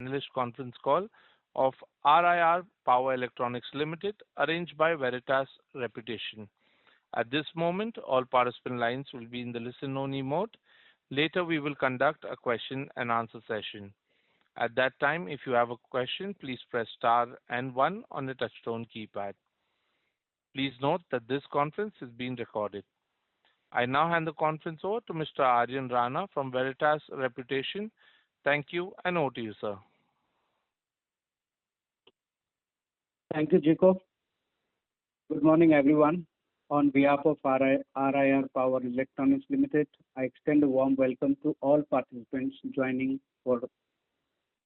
Analyst conference call of RIR Power Electronics Limited, arranged by Veritas Reputation. At this moment, all participant lines will be in the listen-only mode. Later, we will conduct a question-and-answer session. At that time, if you have a question, please press star and one on the touchtone keypad. Please note that this conference is being recorded. I now hand the conference over to Mr. Aryan Rana from Veritas Reputation. Thank you, and over to you, sir. Thank you, Jacob. Good morning, everyone. On behalf of RIR Power Electronics Limited, I extend a warm welcome to all participants joining for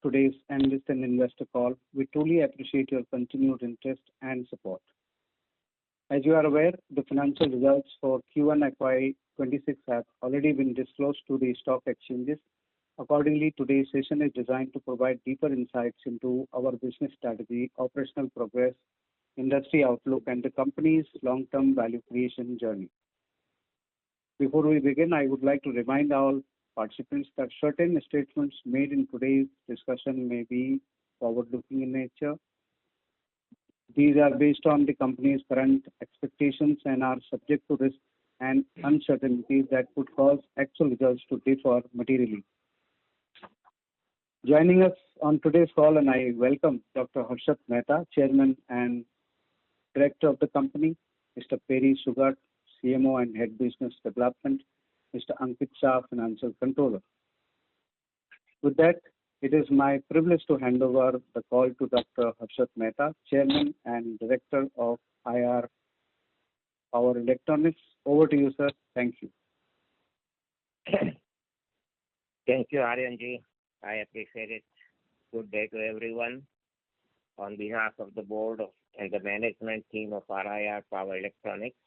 today's analyst and investor call. We truly appreciate your continued interest and support. As you are aware, the financial results for Q1 FY2026 have already been disclosed to the stock exchanges. Accordingly, today's session is designed to provide deeper insights into our business strategy, operational progress, industry outlook, and the company's long-term value creation journey. Before we begin, I would like to remind all participants that certain statements made in today's discussion may be forward-looking in nature. These are based on the company's current expectations and are subject to risks and uncertainties that could cause actual results to differ materially. Joining us on today's call, and I welcome Dr. Harshit Mehta, Chairman and Director of the company, Mr. Perry Sugat, CMO and Head Business Development, Mr. Ankit Shah, Financial Controller. With that, it is my privilege to hand over the call to Dr. Harshit Mehta, Chairman and Director of IR Power Electronics. Over to you, sir. Thank you. Thank you, Aryanji. I appreciate it. Good day to everyone. On behalf of the board and the management team of RIR Power Electronics,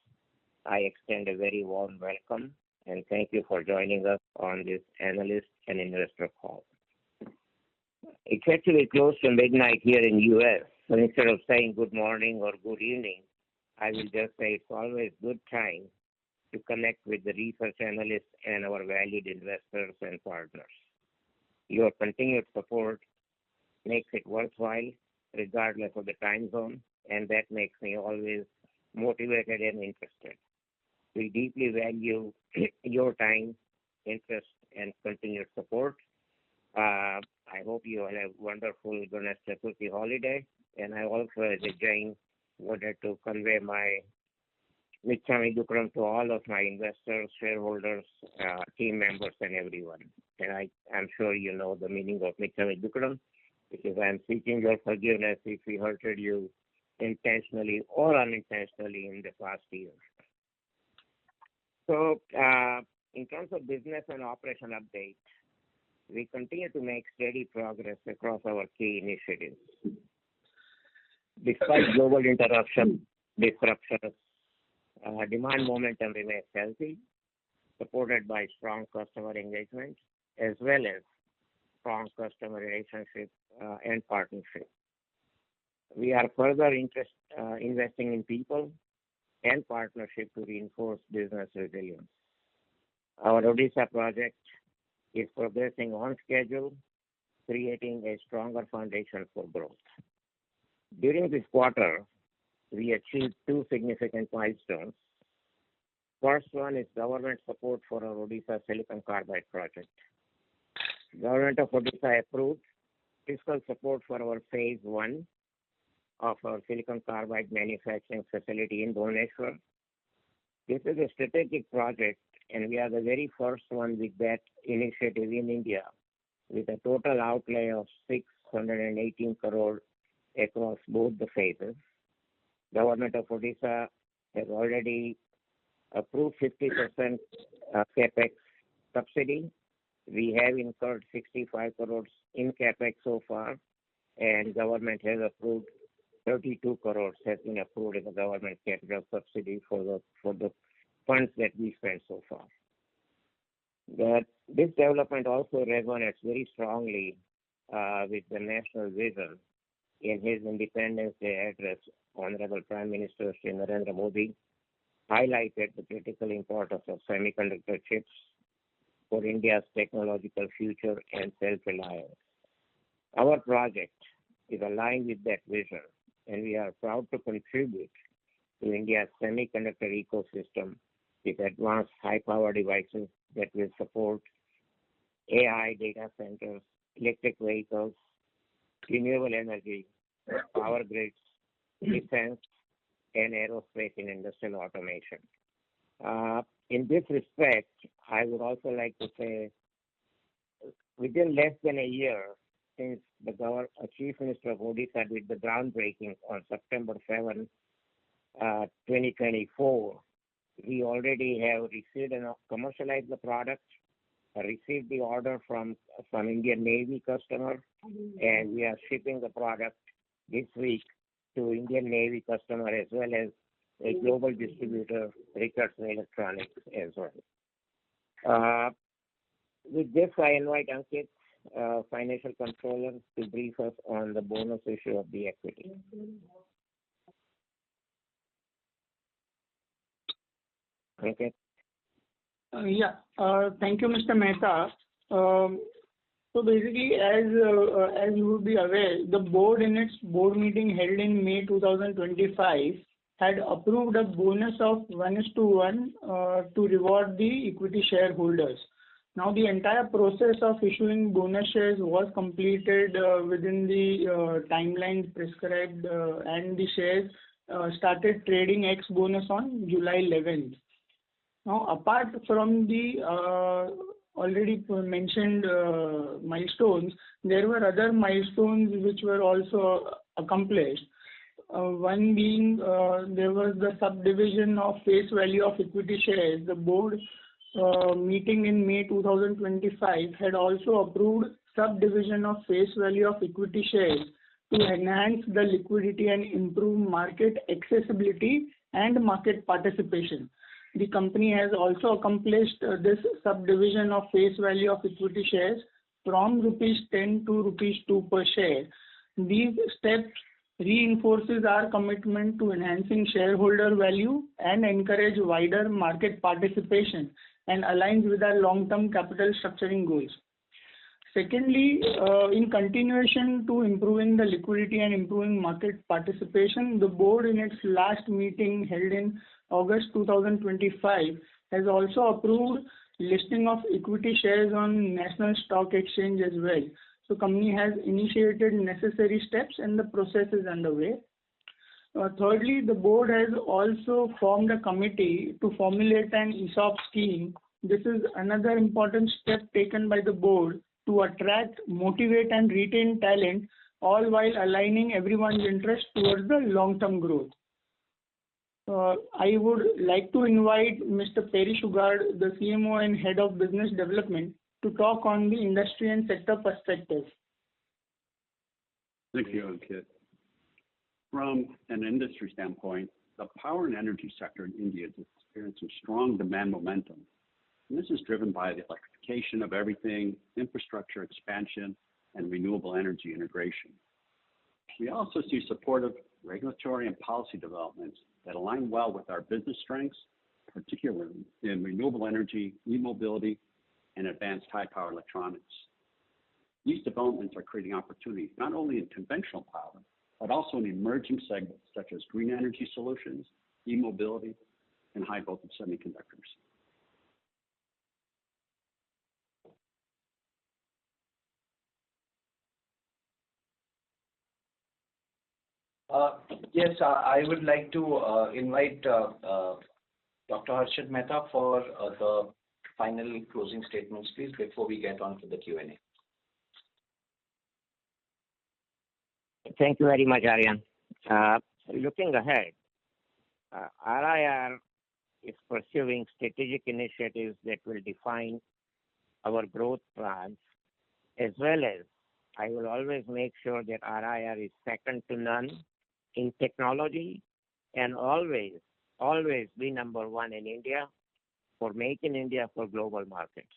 I extend a very warm welcome and thank you for joining us on this analyst and investor call. It's actually close to midnight here in US, so instead of saying good morning or good evening, I will just say it's always good time to connect with the research analysts and our valued investors and partners. Your continued support makes it worthwhile regardless of the time zone, and that makes me always motivated and interested. We deeply value your time, interest, and continued support. I hope you all have a wonderful Ganesh Chaturthi holiday, and I also, as a Jain, wanted to convey my Michhami Dukram to all of my investors, shareholders, team members, and everyone. And I'm sure you know the meaning of Michhami Dukram, because I'm seeking your forgiveness if we hurted you intentionally or unintentionally in the past year. So, in terms of business and operation update, we continue to make steady progress across our key initiatives. Despite global disruptions, demand momentum remains healthy, supported by strong customer engagement as well as strong customer relationship and partnership. We are further investing in people and partnership to reinforce business resilience. Our Odisha project is progressing on schedule, creating a stronger foundation for growth. During this quarter, we achieved two significant milestones. First one is government support for our Odisha silicon carbide project. Government of Odisha approved fiscal support for our phase 1 of our silicon carbide manufacturing facility in Bhubaneswar. This is a strategic project, and we are the very first one with that initiative in India, with a total outlay of 618 crore across both the phases. Government of Odisha has already approved 50% capex subsidy. We have incurred 65 crores in capex so far, and government has approved 32 crores has been approved in the government capital subsidy for the funds that we spent so far. This development also resonates very strongly with the national vision in his Independence Day address. Honorable Prime Minister Shri Narendra Modi highlighted the critical importance of semiconductor chips for India's technological future and self-reliance. Our project is aligned with that vision, and we are proud to contribute to India's semiconductor ecosystem with advanced high-power devices that will support AI data centers, electric vehicles, renewable energy, power grids, defense, and aerospace and industrial automation. In this respect, I would also like to say, within less than a year since the Chief Minister of Odisha did the groundbreaking on September 7, 2024, we already have received and commercialized the product, received the order from Indian Navy customer, and we are shipping the product this week to Indian Navy customer as well as a global distributor, Richardson Electronics as well. With this, I invite Ankit, Financial Controller, to brief us on the bonus issue of the equity. Okay. Thank you, Mr. Mehta. So basically, as you would be aware, the board in its board meeting held in May 2025 had approved a bonus of 1:1 to reward the equity shareholders. Now, the entire process of issuing bonus shares was completed within the timelines prescribed, and the shares started trading ex bonus on July 11th. Now, apart from the already mentioned milestones, there were other milestones which were also accomplished. One being there was the subdivision of face value of equity shares. The board meeting in May 2025 had also approved subdivision of face value of equity shares to enhance the liquidity and improve market accessibility and market participation. The company has also accomplished this subdivision of face value of equity shares from rupees 10 to rupees 2 per share. These steps reinforces our commitment to enhancing shareholder value and encourage wider market participation and aligns with our long-term capital structuring goals. Secondly, in continuation to improving the liquidity and improving market participation, the board in its last meeting held in August 2025 has also approved listing of equity shares on National Stock Exchange as well. So company has initiated necessary steps and the process is underway. Thirdly, the board has also formed a committee to formulate an ESOP scheme. This is another important step taken by the board to attract, motivate and retain talent, all while aligning everyone's interest towards the long-term growth. I would like to invite Mr. Perry Shugard, the CMO and Head of Business Development, to talk on the industry and sector perspective. Thank you, Ankit. From an industry standpoint, the power and energy sector in India is experiencing strong demand momentum. And this is driven by the electrification of everything, infrastructure expansion, and renewable energy integration. We also see supportive regulatory and policy developments that align well with our business strengths, particularly in renewable energy, e-mobility, and advanced high-power electronics. These developments are creating opportunities not only in conventional power, but also in emerging segments such as green energy solutions, e-mobility, and high-voltage semiconductors. Yes, I would like to invite Dr. Harshit Mehta for the final closing statements, please, before we get on to the Q&A. Thank you very much, Aryan. Looking ahead, RIR is pursuing strategic initiatives that will define our growth plans, as well as I will always make sure that RIR is second to none in technology and always be number one in India for Make in India for global markets.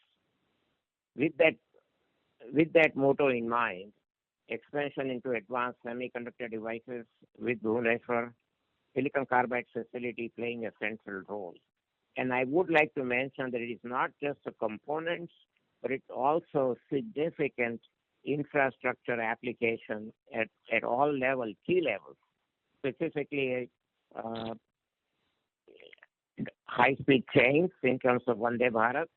With that motto in mind, expansion into advanced semiconductor devices with Bhubaneswar silicon carbide facility playing a central role. And I would like to mention that it is not just the components, but it's also significant infrastructure application at all levels, key levels, specifically high-speed trains in terms of Vande Bharat.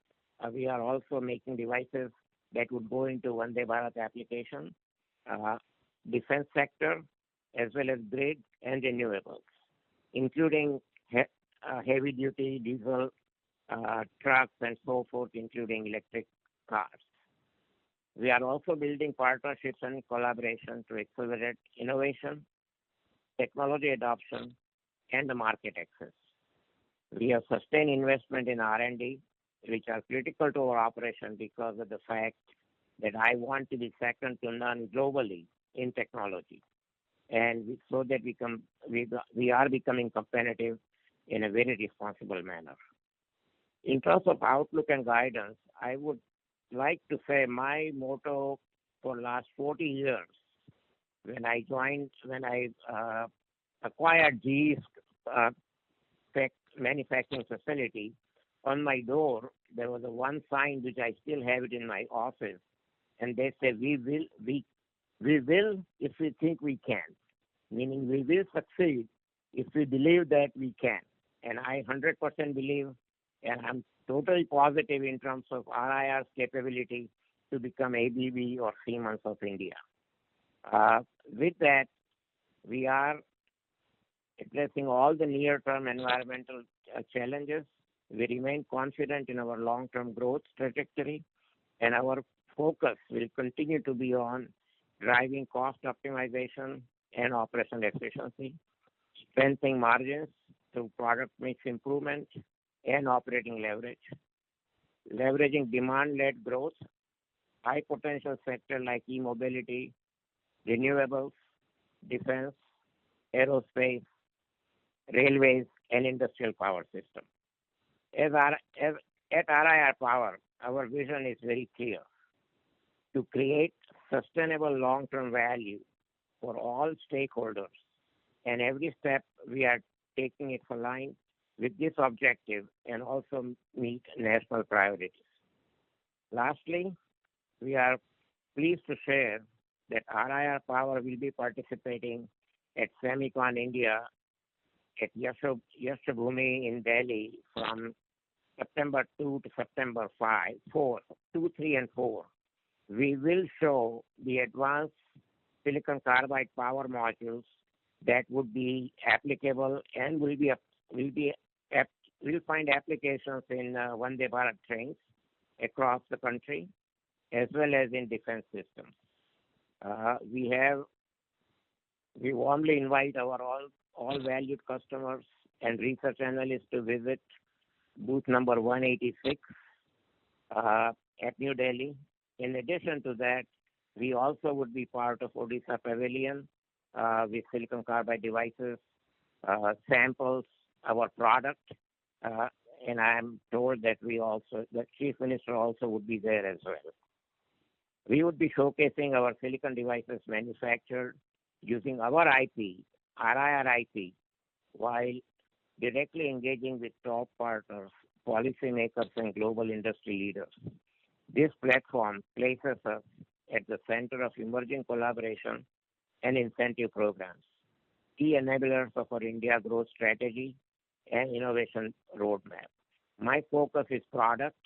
We are also making devices that would go into Vande Bharat application, defense sector, as well as grid and renewables, including heavy-duty diesel trucks and so forth, including electric cars. We are also building partnerships and collaboration to accelerate innovation, technology adoption, and the market access. We have sustained investment in R&D, which are critical to our operation because of the fact that I want to be second to none globally in technology, and so that we are becoming competitive in a very responsible manner. In terms of outlook and guidance, I would like to say my motto for last 40 years, when I acquired GE's manufacturing facility, on my door there was a one sign which I still have it in my office, and they say we will if we think we can, meaning we will succeed if we believe that we can. And I 100% believe, and I'm totally positive in terms of RIR's capability to become ABB or Siemens of India. With that, we are addressing all the near-term environmental challenges. We remain confident in our long-term growth trajectory, and our focus will continue to be on driving cost optimization and operational efficiency, strengthening margins through product mix improvement and operating leverage, leveraging demand-led growth, high potential sector like e-mobility, renewables, defense, aerospace, railways, and industrial power system. At RIR Power, our vision is very clear: to create sustainable long-term value for all stakeholders, and every step we are taking is aligned with this objective and also meet national priorities. Lastly, we are pleased to share that RIR Power will be participating at Semicon India at Yashobhoomi in Delhi from September 2 to September 2, 3, and 4. We will show the advanced silicon carbide power modules that would be applicable and will find applications in Vande Bharat trains across the country, as well as in defense systems. We warmly invite our all valued customers and research analysts to visit booth number 186 at New Delhi. In addition to that, we also would be part of Odisha Pavilion with silicon carbide devices, samples, our product, and I am told that the Chief Minister also would be there as well. We would be showcasing our silicon devices manufactured using our IP, RIR IP, while directly engaging with top partners, policymakers, and global industry leaders. This platform places us at the center of emerging collaboration and incentive programs, key enablers of our India growth strategy and innovation roadmap. My focus is product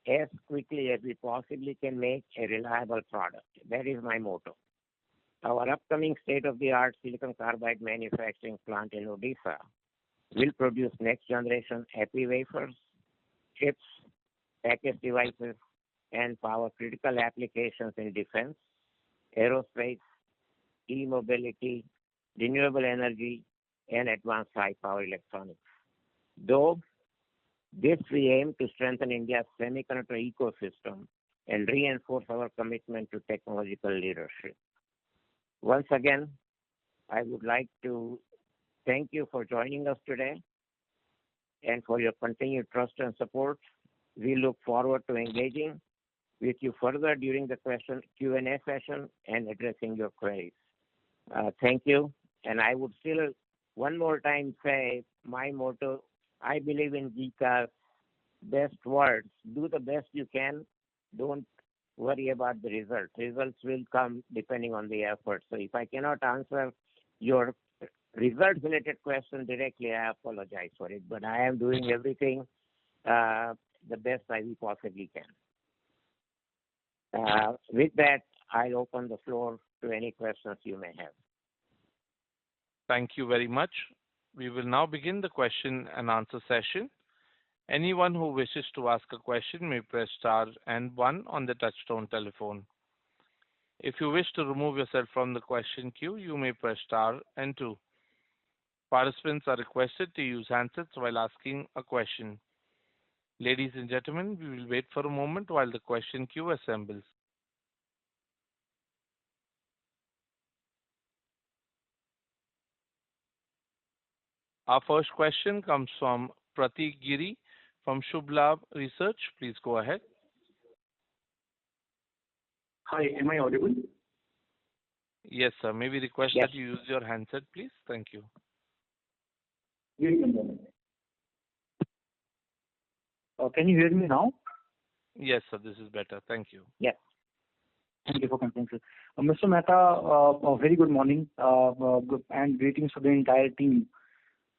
as quickly as we possibly can make a reliable product. That is my motto. Our upcoming state-of-the-art silicon carbide manufacturing plant in Odisha will produce next-generation epi wafers, chips, package devices, and power critical applications in defense, aerospace, e-mobility, renewable energy, and advanced high-power electronics. Though this we aim to strengthen India's semiconductor ecosystem and reinforce our commitment to technological leadership. Once again, I would like to thank you for joining us today and for your continued trust and support. We look forward to engaging with you further during the Q&A session and addressing your queries. Thank you. And I would still one more time say my motto: I believe in Gita's best words: do the best you can, don't worry about the results. Results will come depending on the effort. So if I cannot answer your result-related question directly, I apologize for it. But I am doing everything the best I possibly can. With that, I'll open the floor to any questions you may have. Thank you very much. We will now begin the question and answer session. Anyone who wishes to ask a question may press star and one on the touchtone telephone. If you wish to remove yourself from the question queue, you may press star and two. Participants are requested to use handsets while asking a question. Ladies and gentlemen, we will wait for a moment while the question queue assembles. Our first question comes from Pratik Giri from Shubh Labh Research. Please go ahead. Hi, am I audible? Yes, sir. May we request Yes. that you use your handset, please? Thank you. Give me a moment. Can you hear me now? Yes, sir. This is better. Thank you. Yes. Thank you for confirming, sir. Mr. Mehta, a very good morning and greetings to the entire team.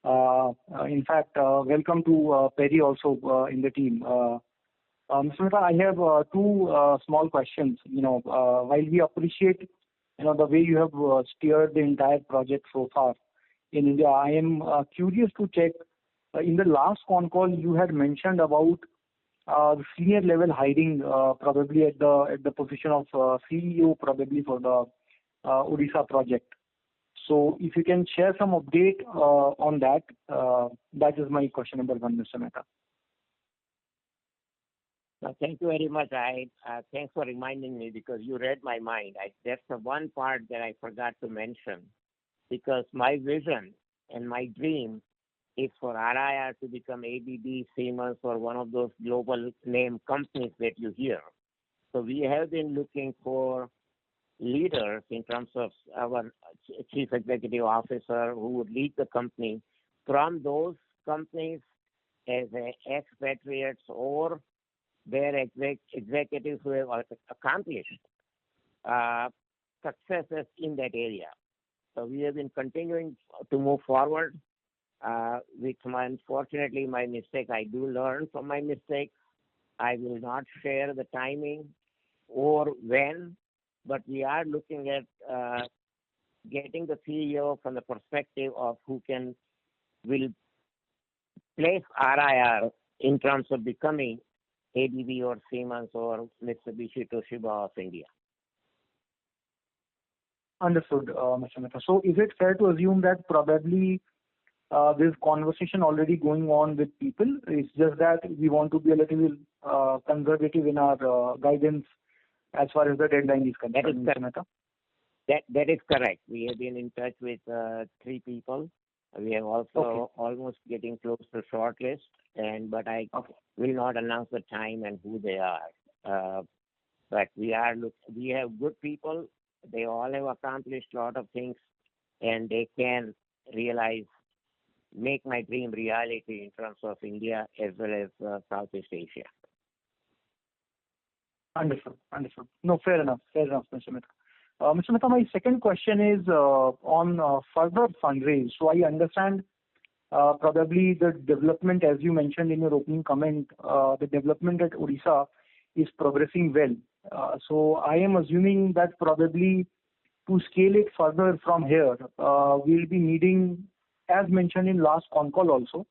In fact, welcome to Perry also in the team. Mr. Mehta, I have two small questions. While we appreciate the way you have steered the entire project so far in India, I am curious to check. In the last con call, you had mentioned about the senior level hiring, probably at the position of CEO, probably for the Odisha project. So if you can share some update on that, that is my question number one, Mr. Mehta. Thank you very much. Thanks for reminding me because you read my mind. That's the one part that I forgot to mention because my vision and my dream is for RIR to become ABB, Siemens, or one of those global name companies that you hear. So we have been looking for leaders in terms of our chief executive officer who would lead the company from those companies as expatriates or their executives who have accomplished successes in that area. So we have been continuing to move forward. Unfortunately, my mistake, I do learn from my mistakes. I will not share the timing or when, but we are looking at getting the CEO from the perspective of who will place RIR in terms of becoming ABB or Siemens or Mitsubishi Toshiba of India. Understood, Mr. Mehta. So is it fair to assume that probably there's conversation already going on with people? It's just that we want to be a little conservative in our guidance as far as the deadline is concerned, Mr. Mehta? That is correct. We have been in touch with 3 people. We have also almost getting close to shortlist, but I will not announce the time and who they are. But we have good people. They all have accomplished a lot of things, and they can make my dream reality in terms of India as well as Southeast Asia. Understood. No, fair enough, Mr. Mehta. Mr. Mehta, my second question is on further fundraise. So I understand probably the development, as you mentioned in your opening comment, the development at Odisha is progressing well. So I am assuming that probably to scale it further from here, we'll be needing, as mentioned in last con call also,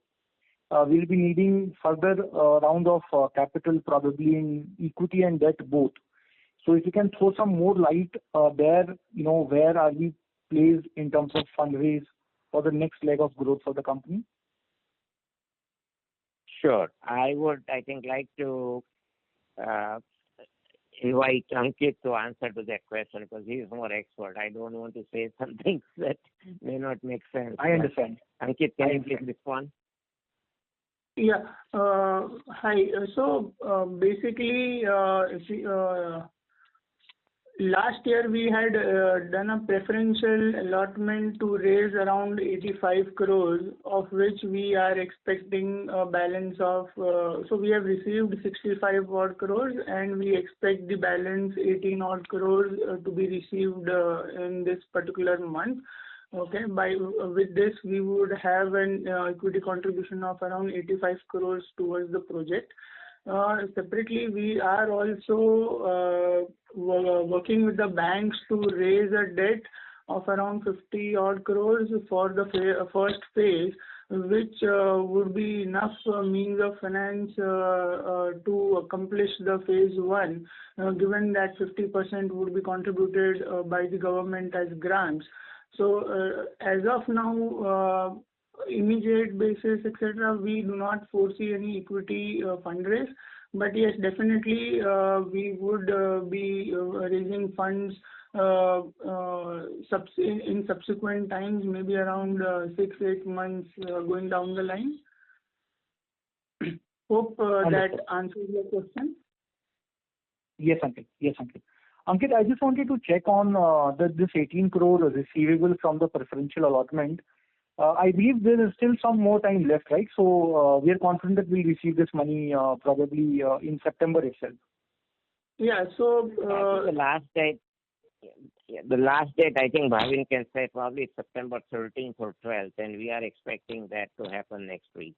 we'll be needing further round of capital, probably in equity and debt both. So if you can throw some more light there, where are we placed in terms of fundraise for the next leg of growth for the company? Sure. I would, like to invite Ankit to answer to that question because he is more expert. I don't want to say some things that may not make sense. I understand. Ankit, can you please respond? Yeah. Hi. So basically, last year we had done a preferential allotment to raise around 85 crores, of which we are expecting a balance of, so we have received 65 odd crores and we expect the balance 18 odd crores to be received in this particular month. Okay, with this we would have an equity contribution of around 85 crores towards the project. Separately, we are also working with the banks to raise a debt of around 50 odd crores for the first phase, which would be enough means of finance to accomplish the phase 1, given that 50% would be contributed by the government as grants. So as of now, immediate basis, etc., we do not foresee any equity fundraise. But yes, definitely we would be raising funds in subsequent times, maybe around 6-8 months going down the line. Hope that answers your question. Yes, Ankit. Yes, Ankit. Ankit, I just wanted to check on this 18 crore receivable from the preferential allotment. I believe there is still some more time left, right? So we are confident that we'll receive this money probably in September itself. Yeah. So the last date. The last date, I think Bhavin can say probably September 13th or 12th, and we are expecting that to happen next week.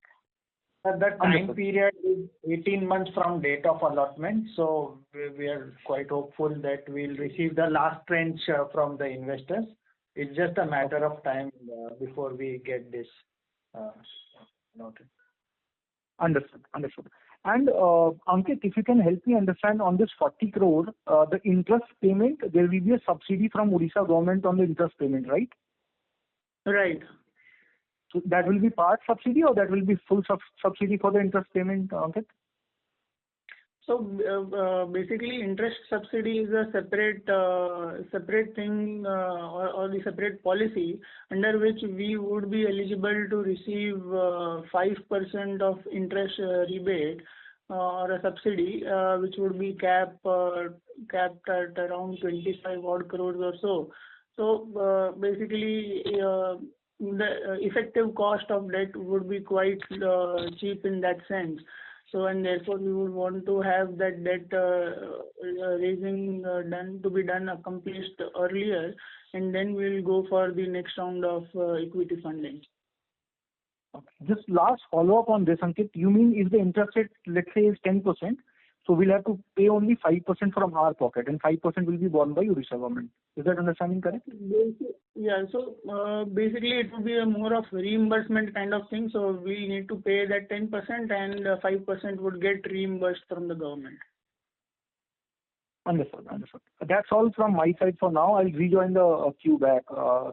The time period is 18 months from date of allotment, so we are quite hopeful that we'll receive the last tranche from the investors. It's just a matter of time before we get this noted. Understood. And Ankit, if you can help me understand on this 40 crore, the interest payment, there will be a subsidy from Odisha government on the interest payment, right? Right. So that will be part subsidy or that will be full subsidy for the interest payment, Ankit? So basically, interest subsidy is a separate thing or the separate policy under which we would be eligible to receive 5% of interest rebate or a subsidy, which would be capped at around 25 odd crores or so. So basically, the effective cost of debt would be quite cheap in that sense. So, and therefore we would want to have that debt raising accomplished earlier, and then we'll go for the next round of equity funding. Okay. Just last follow-up on this, Ankit. You mean if the interest rate, let's say, is 10%, so we'll have to pay only 5% from our pocket, and 5% will be borne by Odisha government. Is that understanding correct? Yeah. So basically, it would be a more of reimbursement kind of thing. So we need to pay that 10%, and 5% would get reimbursed from the government. Understood. That's all from my side for now. I'll rejoin the queue back.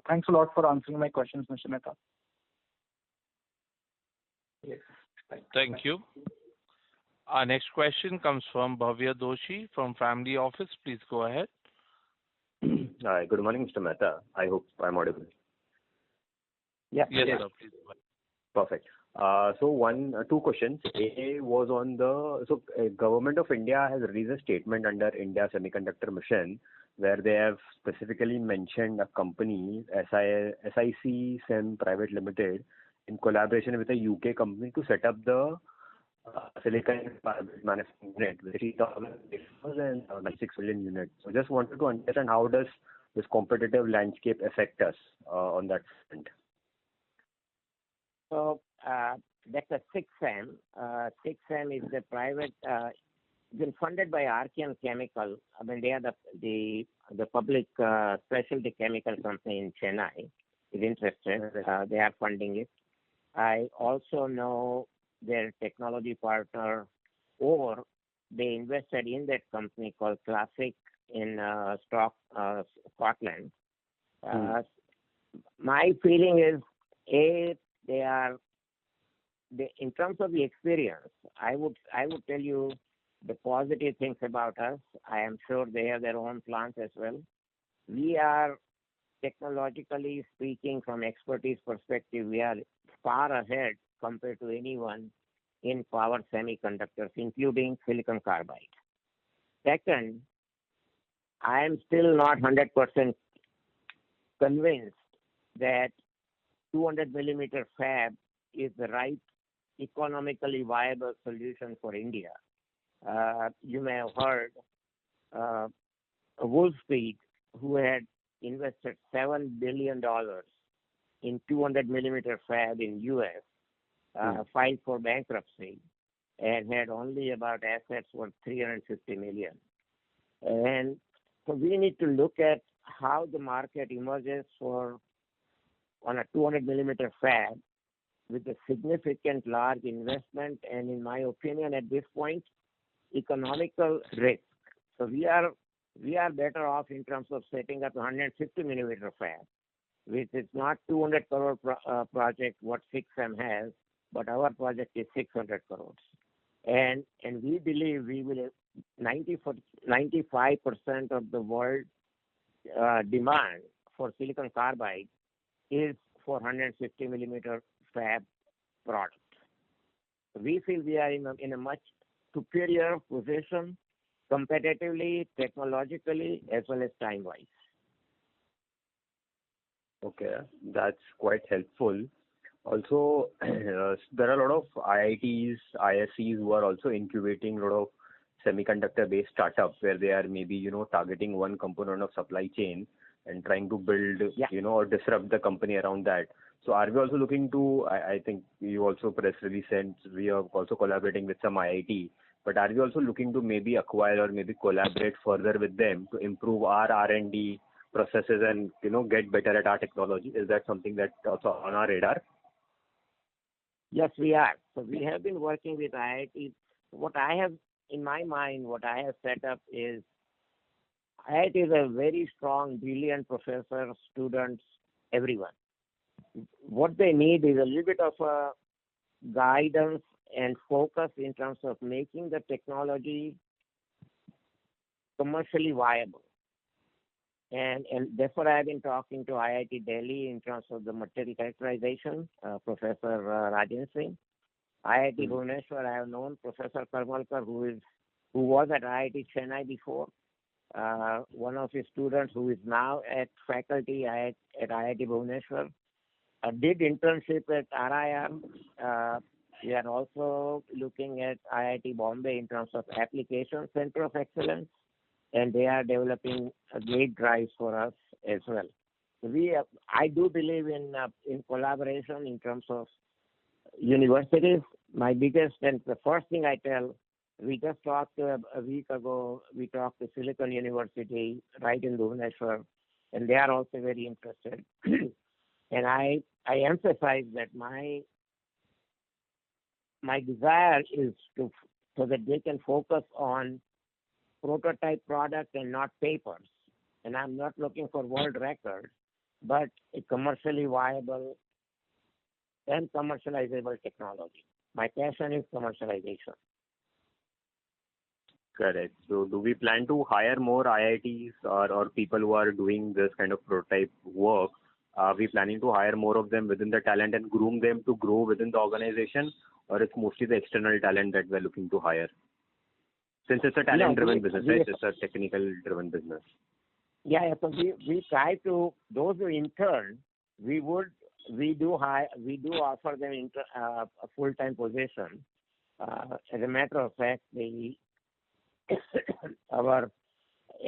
Thanks a lot for answering my questions, Mr. Mehta. Yes. Thank you. Our next question comes from Bhavya Doshi from Family Office. Please go ahead. Hi, good morning, Mr. Mehta. I hope I'm audible. Yes, sir. Please go ahead. Perfect. So two questions. A was on Government of India has released a statement under India Semiconductor Mission where they have specifically mentioned a company, SIC Sem Private Limited, in collaboration with a UK company to set up the silicon manufacturing unit with 3,000 wafers and 6 million units. So just wanted to understand how does this competitive landscape affect us on that front? So that's a 6M. 6M is the private, been funded by Archean Chemical. I mean, they are the public specialty chemical company in Chennai is interested. They are funding it. I also know their technology partner, or they invested in that company called Classic in Scotland. My feeling is, in terms of the experience, I would tell you the positive things about us. I am sure they have their own plans as well. We are technologically speaking, from expertise perspective, we are far ahead compared to anyone in power semiconductors, including silicon carbide. Second, I am still not 100% convinced that 200 millimeter fab is the right economically viable solution for India. You may have heard Wolfspeed, who had invested $7 billion in 200 millimeter fab in US, filed for bankruptcy and had only about assets worth 350 million. And so we need to look at how the market emerges on a 200 millimeter fab with a significant large investment and, in my opinion, at this point, economical risk. So we are better off in terms of setting up a 150 millimeter fab, which is not 200 crore project what 6M has, but our project is 600 crores. And we believe we will 95% of the world demand for silicon carbide is for 150 millimeter fab product. We feel we are in a much superior position competitively, technologically, as well as time-wise. Okay, that's quite helpful. Also, there are a lot of IITs, ISCs who are also incubating a lot of semiconductor-based startups where they are maybe, targeting one component of supply chain and trying to build, or disrupt the company around that. So are we also looking to, I think you also press release and we are also collaborating with some IIT, but are we also looking to maybe acquire or maybe collaborate further with them to improve our R&D processes and, get better at our technology? Is that something that's also on our radar? Yes, we are. So we have been working with IIT. What I have in my mind, what I have set up is IIT is a very strong, brilliant professor, students, everyone. What they need is a little bit of a guidance and focus in terms of making the technology commercially viable. And therefore, I have been talking to IIT Delhi in terms of the material characterization, Professor Rajan Singh. IIT Bhubaneswar, I have known Professor Karmalkar, who was at IIT Chennai before. One of his students who is now at faculty at IIT Bhubaneswar did internship at RIR. We are also looking at IIT Bombay in terms of application center of excellence, and they are developing gate drives for us as well. I do believe in collaboration in terms of universities. My biggest and the first thing I tell, we just talked a week ago, we talked to Silicon University right in Bhubaneswar, and they are also very interested. And I emphasize that my desire is so that they can focus on prototype product and not papers. And I'm not looking for world record, but a commercially viable and commercializable technology. My passion is commercialization. Correct. So do we plan to hire more IITs or people who are doing this kind of prototype work? Are we planning to hire more of them within the talent and groom them to grow within the organization, or it's mostly the external talent that we're looking to hire? Since it's a talent-driven business, right? It's a technical-driven business. Yeah, so we try to, those who intern, we do offer them a full-time position. As a matter of fact, our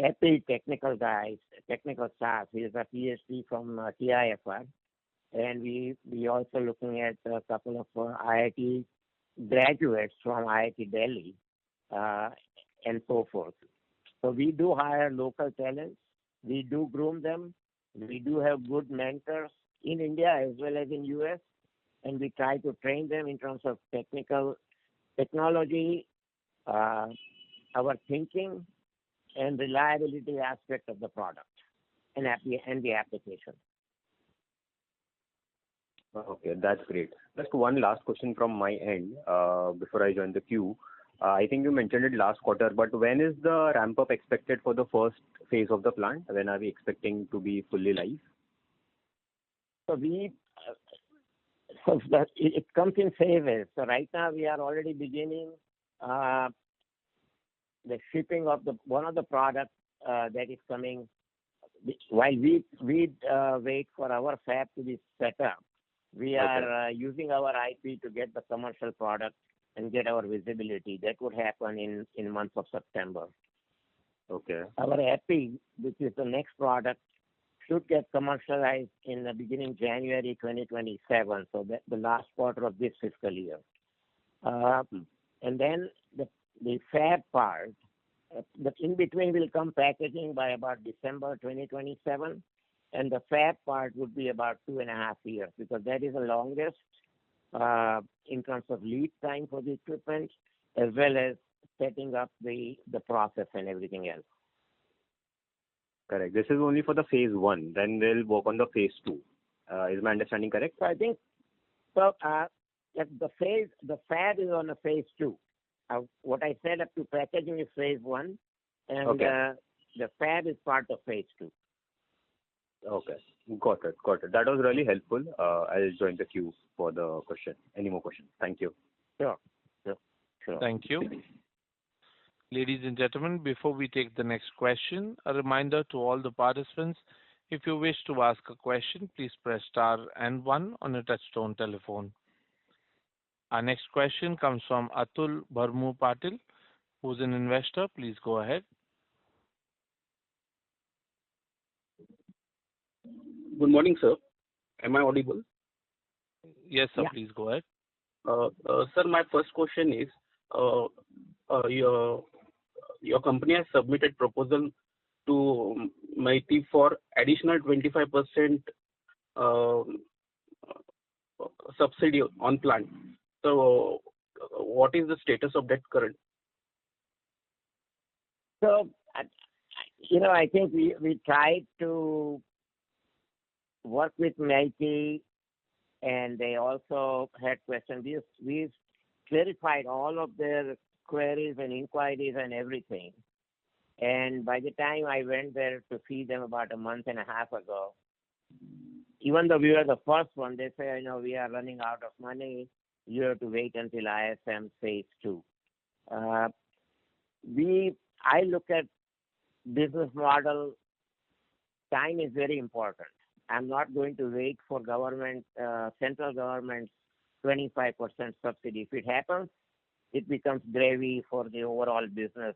AP technical guys, technical staff, he is a PhD from TIFR, and we also looking at a couple of IIT graduates from IIT Delhi, and so forth. So we do hire local talents. We do groom them. We do have good mentors in India as well as in US, and we try to train them in terms of technology, our thinking, and reliability aspect of the product and the application. Okay, that's great. Just one last question from my end before I join the queue. I think you mentioned it last quarter, but when is the ramp up expected for the first phase of the plant? When are we expecting to be fully live? So it comes in phases. So right now we are already beginning the shipping of one of the products that is coming. While we wait for our fab to be set up, we are using our IP to get the commercial product and get our visibility. That would happen in month of September. Okay. Our epi, which is the next product, should get commercialized in the beginning January 2027, so that the last quarter of this fiscal year. And then the fab part, the in between will come packaging by about December 2027, and the fab part would be about 2.5 years, because that is the longest in terms of lead time for the equipment, as well as setting up the process and everything else. Correct. This is only for the phase 1. Then they'll work on the phase 2. Is my understanding correct? So I think so. The fab is on a phase 2. What I said up to packaging is phase 1, and the fab is part of phase 2. Okay. Got it. That was really helpful. I'll join the queue for the question. Any more questions? Thank you. Sure. Thank you. Ladies and gentlemen, before we take the next question, a reminder to all the participants, if you wish to ask a question, please press star and 1 on a touchtone telephone. Our next question comes from Atul Bharmu Patil, who's an investor. Please go ahead. Good morning, sir. Am I audible? Yes, sir. Yeah. Please go ahead. Sir, my first question is, your company has submitted proposal to MIT for additional 25% subsidy on plant. So, what is the status of that current? So, I think we tried to work with MIT, and they also had questions. We've clarified all of their queries and inquiries and everything. And by the time I went there to see them about a month and a half ago, even though we were the first one, they say, we are running out of money. You have to wait until ISM phase 2. I look at business model. Time is very important. I'm not going to wait for central government's 25% subsidy. If it happens, it becomes gravy for the overall business.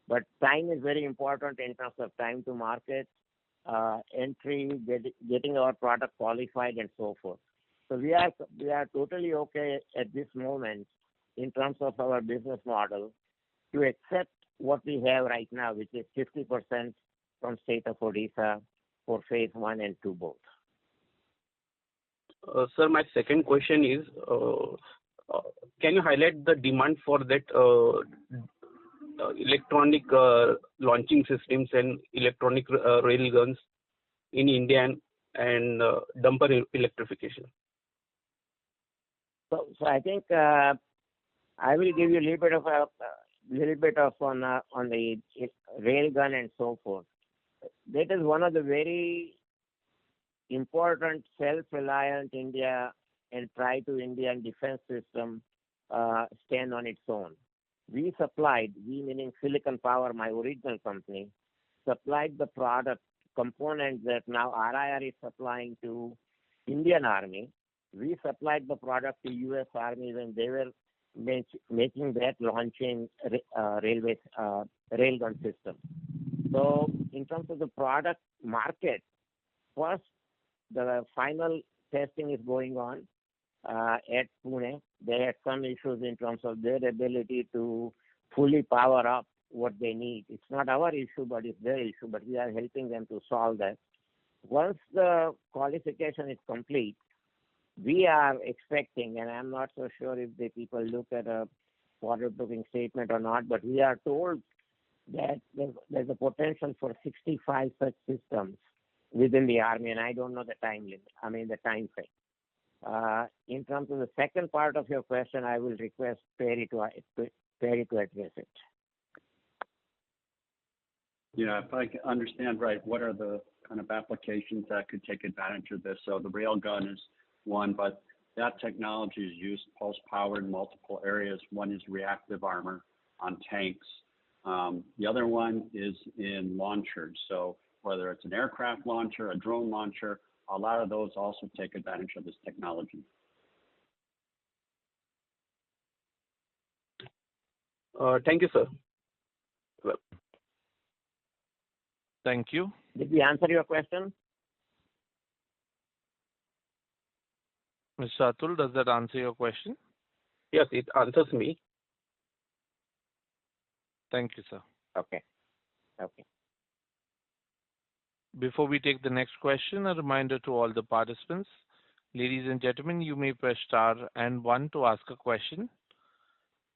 But time is very important in terms of time to market, entry, getting our product qualified, and so forth. So we are totally okay at this moment in terms of our business model to accept what we have right now, which is 50% from state of Odisha for phase 1 and 2 both. Sir, my second question is, can you highlight the demand for that electronic launching systems and electronic rail guns in India and dumper electrification? So I think I will give you a little bit of on the rail gun and so forth. That is one of the very important self-reliant India and try to Indian defense system stand on its own. We meaning Silicon Power, my original company, supplied the product components that now RIR is supplying to Indian Army. We supplied the product to U.S. Army when they were making that launching railgun system. So in terms of the product market, first, the final testing is going on at Pune. They had some issues in terms of their ability to fully power up what they need. It's not our issue, but it's their issue, but we are helping them to solve that. Once the qualification is complete, we are expecting, and I'm not so sure if the people look at a forward-looking statement or not, but we are told that there's a potential for 65 such systems within the Army, and I don't know the time frame. In terms of the second part of your question, I will request Perry to address it. Yeah, if I can understand right, what are the kind of applications that could take advantage of this? So the railgun is one, but that technology is used pulse power in multiple areas. One is reactive armor on tanks. The other one is in launchers. So whether it's an aircraft launcher, a drone launcher, a lot of those also take advantage of this technology. Thank you, sir. Well, Thank you. Did we answer your question? Mr. Atul, does that answer your question? yes, it answers me. Thank you, sir. Okay. Okay. Before we take the next question, a reminder to all the participants. Ladies and gentlemen, you may press star and one to ask a question.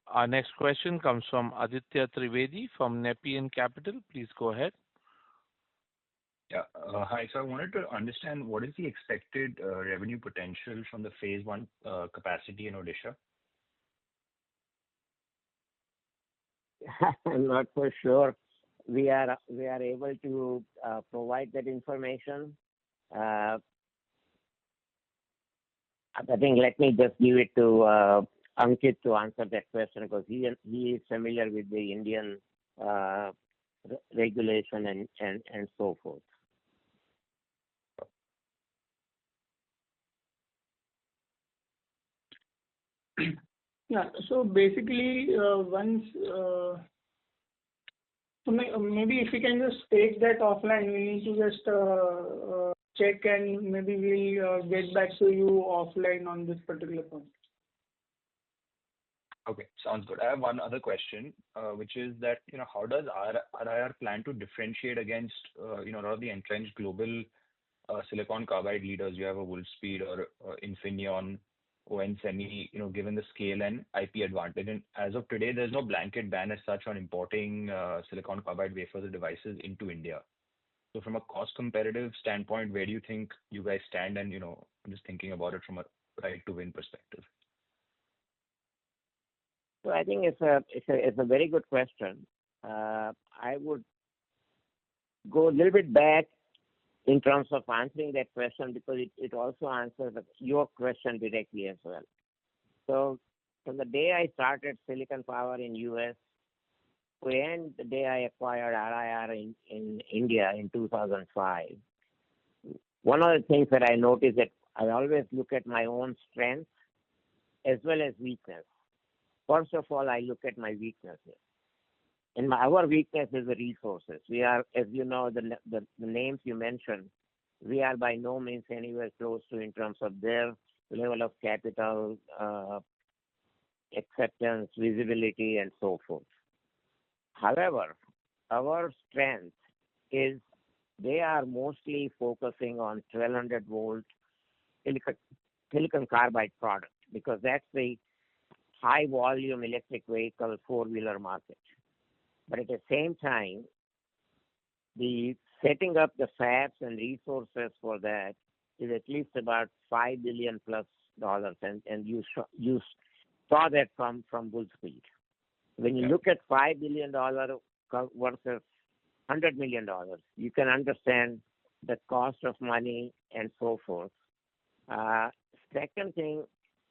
Our next question comes from Aditya Trivedi from Nepean Capital. Please go ahead. Yeah. Hi. So I wanted to understand what is the expected revenue potential from the phase one capacity in Odisha? I'm not for sure. We are able to provide that information. I think let me just give it to Ankit to answer that question because he is familiar with the Indian regulation and so forth. Yeah. So basically, once so maybe if we can just take that offline, we need to just check and maybe we'll get back to you offline on this particular point. Okay, sounds good. I have one other question, which is that, how does RIR plan to differentiate against, a lot of the entrenched global silicon carbide leaders? You have a Wolfspeed or Infineon, ON Semi, given the scale and IP advantage. And as of today, there's no blanket ban as such on importing silicon carbide wafers or devices into India. So from a cost competitive standpoint, where do you think you guys stand? And, I'm just thinking about it from a right to win perspective. So I think it's a very good question. I would go a little bit back in terms of answering that question because it also answers your question directly as well. So from the day I started Silicon Power in US and the day I acquired RIR in India in 2005, one of the things that I noticed that I always look at my own strengths as well as weakness. First of all, I look at my weaknesses. And our weakness is the resources. We are, as you know, the names you mentioned, we are by no means anywhere close to in terms of their level of capital, acceptance, visibility, and so forth. However, our strength is they are mostly focusing on 1200 volt silicon carbide product because that's the high volume electric vehicle four-wheeler market. But at the same time, the setting up the fabs and resources for that is at least about $5 billion plus, and you saw that from Wolfspeed. When you look at $5 billion versus $100 million, you can understand the cost of money and so forth. Second thing,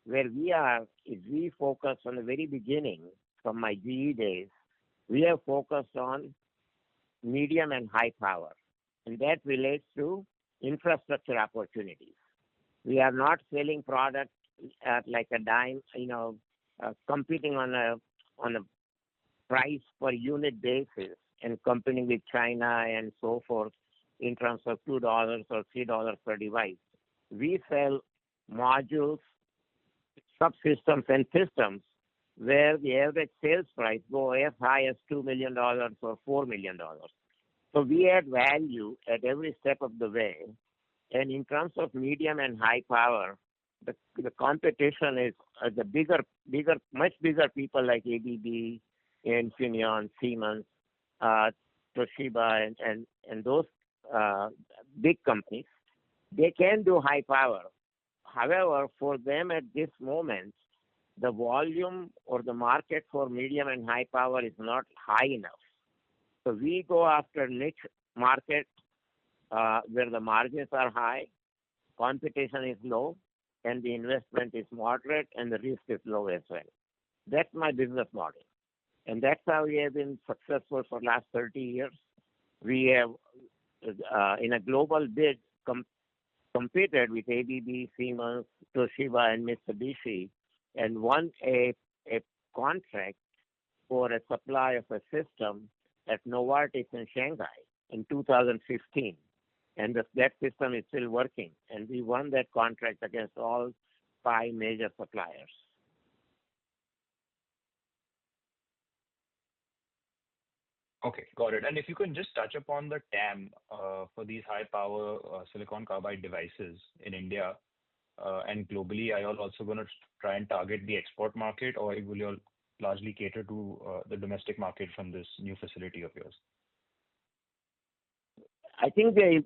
where we are is we focus on the very beginning from my GE days. We have focused on medium and high power, and that relates to infrastructure opportunities. We are not selling product at like a dime, competing on a price per unit basis and competing with China and so forth in terms of $2 or $3 per device. We sell modules, subsystems, and systems where the average sales price go as high as $2 million or $4 million. So we add value at every step of the way. And in terms of medium and high power, the competition is the much bigger people like ABB, Infineon, Siemens, Toshiba, and those big companies. They can do high power. However, for them at this moment, the volume or the market for medium and high power is not high enough. So we go after niche market where the margins are high, competition is low, and the investment is moderate, and the risk is low as well. That's my business model. And that's how we have been successful for last 30 years. We have, in a global bid, competed with ABB, Siemens, Toshiba, and Mitsubishi, and won a contract for a supply of a system at Novartis in Shanghai in 2015. And that system is still working. And we won that contract against all 5 major suppliers. Okay, got it. And if you can just touch upon the TAM for these high power silicon carbide devices in India and globally, are you all also going to try and target the export market, or will you all largely cater to the domestic market from this new facility of yours? I think in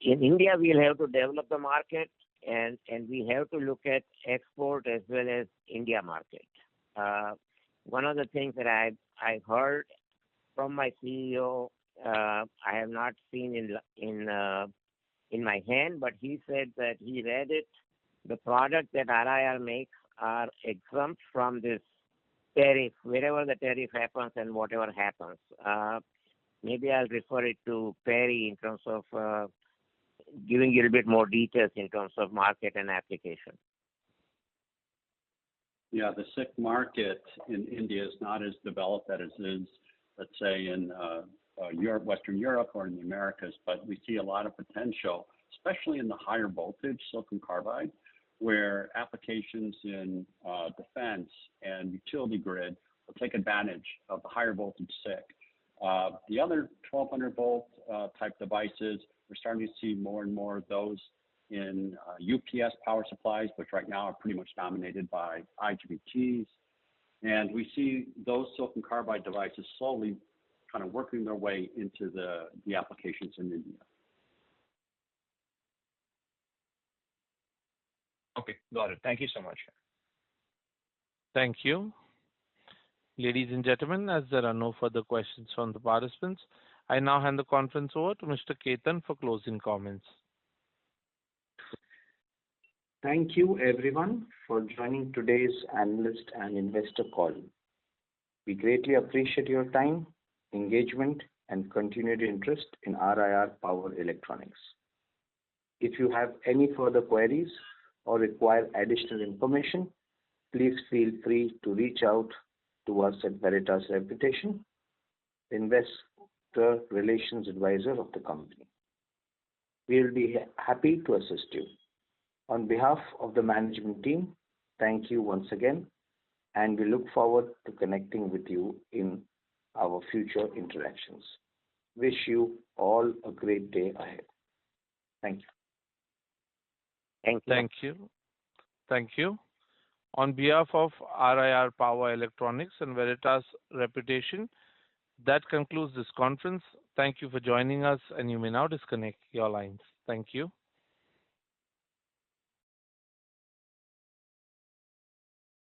India, we'll have to develop the market, and we have to look at export as well as India market. One of the things that I heard from my CEO, I have not seen in my hand, but he said that he read it. The product that RIR makes are exempt from this tariff, wherever the tariff happens and whatever happens. Maybe I'll refer it to Perry in terms of giving you a bit more details in terms of market and application. Yeah, the SiC market in India is not as developed as it is, let's say, in Europe, Western Europe, or in the Americas, but we see a lot of potential, especially in the higher voltage silicon carbide, where applications in defense and utility grid will take advantage of the higher voltage SiC. The other 1200 volt type devices, we're starting to see more and more of those in UPS power supplies, which right now are pretty much dominated by IGBTs. And we see those silicon carbide devices slowly kind of working their way into the applications in India. Okay, got it. Thank you so much. Thank you. Ladies and gentlemen, as there are no further questions from the participants, I now hand the conference over to Mr. Ketan for closing comments. Thank you, everyone, for joining today's analyst and investor call. We greatly appreciate your time, engagement, and continued interest in RIR Power Electronics. If you have any further queries or require additional information, please feel free to reach out to us at Veritas Reputation, Investor Relations Advisor of the company. We will be happy to assist you. On behalf of the management team, thank you once again, and we look forward to connecting with you in our future interactions. Wish you all a great day ahead. Thank you. Thank you. Thank you. Thank you. On behalf of RIR Power Electronics and Veritas Reputation, that concludes this conference. Thank you for joining us, and you may now disconnect your lines. Thank you.